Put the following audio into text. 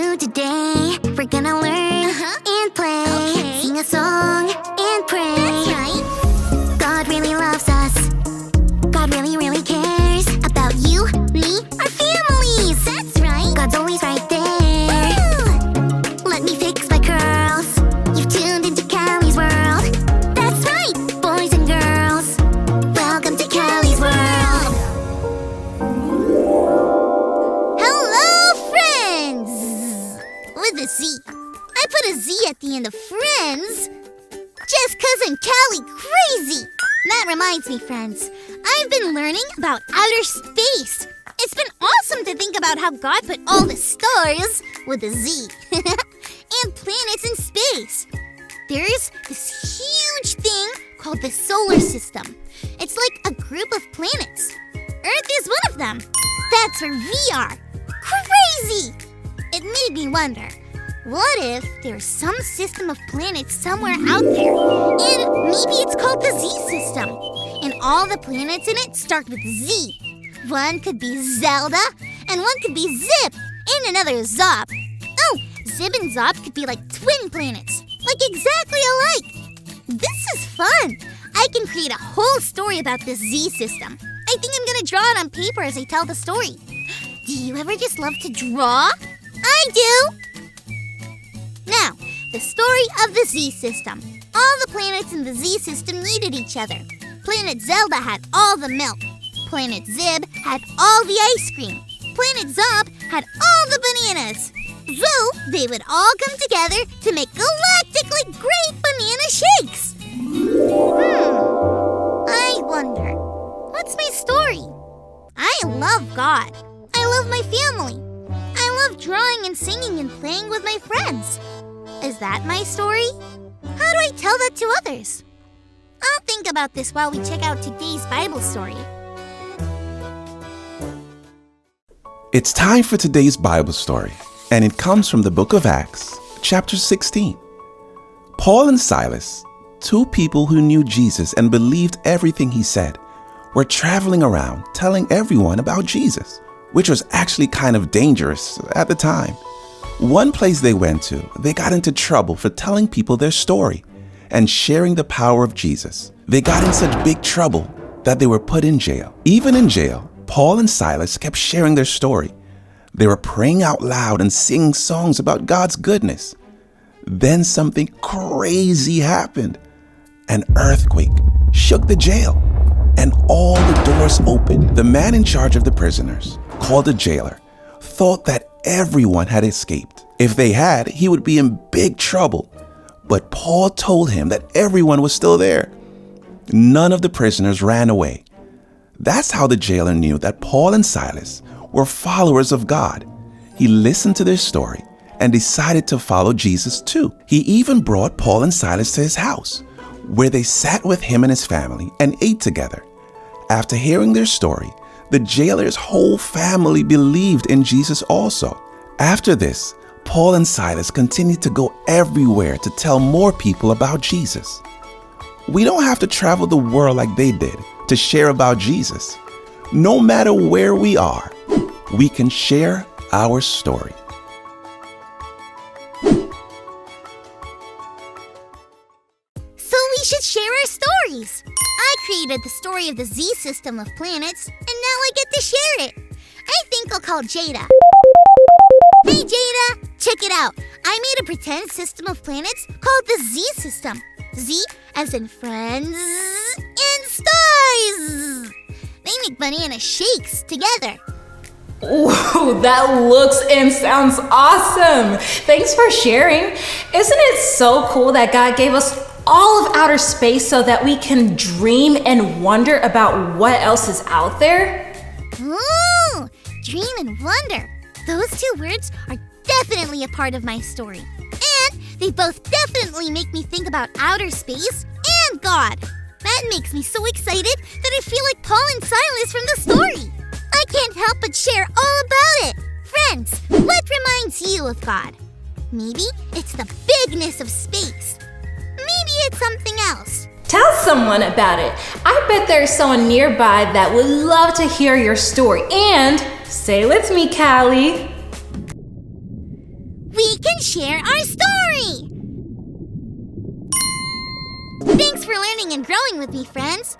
do today. We're gonna learn and play, sing a song and pray. That's right. God really loves us. God really, really cares about you, me, our families. That's right. God's always right there. Woo! Let me fix my curls. You've tuned into Callie's world. That's right, boys and girls. Welcome to Callie's world. Hello, friends! With a Z. I put a Z at the end of friends just 'cause I'm Callie crazy. That reminds me, friends, I've been learning about outer space. It's been awesome to think about how God put all the stars, with a Z, and planets in space. There's this huge thing called the solar system. It's like a group of planets. Earth is one of them. That's where we are. Crazy! It made me wonder, what if there's some system of planets somewhere out there, and maybe it's called the Z system, and all the planets in it start with Z. One could be Zelda, and one could be Zip, and another Zop. Oh, Zib and Zop could be like twin planets, like exactly alike. This is fun. I can create a whole story about this Z system. I think I'm gonna draw it on paper as I tell the story. Do you ever just love to draw? I do! Now, the story of the Z system. All the planets in the Z system needed each other. Planet Zelda had all the milk. Planet Zib had all the ice cream. Planet Zop had all the bananas. So, they would all come together to make galactically great banana shakes. I wonder, what's my story? I love God. I love my family. I love drawing and singing and playing with my friends. Is that my story? How do I tell that to others? I'll think about this while we check out today's Bible story. It's time for today's Bible story, and it comes from the book of Acts, chapter 16. Paul and Silas, two people who knew Jesus and believed everything he said, were traveling around telling everyone about Jesus, which was actually kind of dangerous at the time. One place they went to, they got into trouble for telling people their story and sharing the power of Jesus. They got in such big trouble that they were put in jail. Even in jail, Paul and Silas kept sharing their story. They were praying out loud and singing songs about God's goodness. Then something crazy happened. An earthquake shook the jail, and all the doors opened. The man in charge of the prisoners, called the jailer, thought that everyone had escaped. If they had, he would be in big trouble. But Paul told him that everyone was still there. None of the prisoners ran away. That's how the jailer knew that Paul and Silas were followers of God. He listened to their story and decided to follow Jesus too. He even brought Paul and Silas to his house, where they sat with him and his family and ate together. After hearing their story, the jailer's whole family believed in Jesus also. After this, Paul and Silas continued to go everywhere to tell more people about Jesus. We don't have to travel the world like they did to share about Jesus. No matter where we are, we can share our story. So we should share our stories. I created the story of the Z system of planets, and now I get to share it. I think I'll call Jada. Hey Jada, check it out. I made a pretend system of planets called the Z system. Z as in friends and stars. They make banana shakes together. Ooh, that looks and sounds awesome. Thanks for sharing. Isn't it so cool that God gave us all of outer space so that we can dream and wonder about what else is out there? Ooh, dream and wonder. Those two words are definitely a part of my story. And they both definitely make me think about outer space and God. That makes me so excited that I feel like Paul and Silas from the story. I can't help but share all about it. Friends, what reminds you of God? Maybe it's the bigness of space. Maybe it's something else. Tell someone about it. I bet there's someone nearby that would love to hear your story. And say with me, Callie. can share our story! Thanks for learning and growing with me, friends!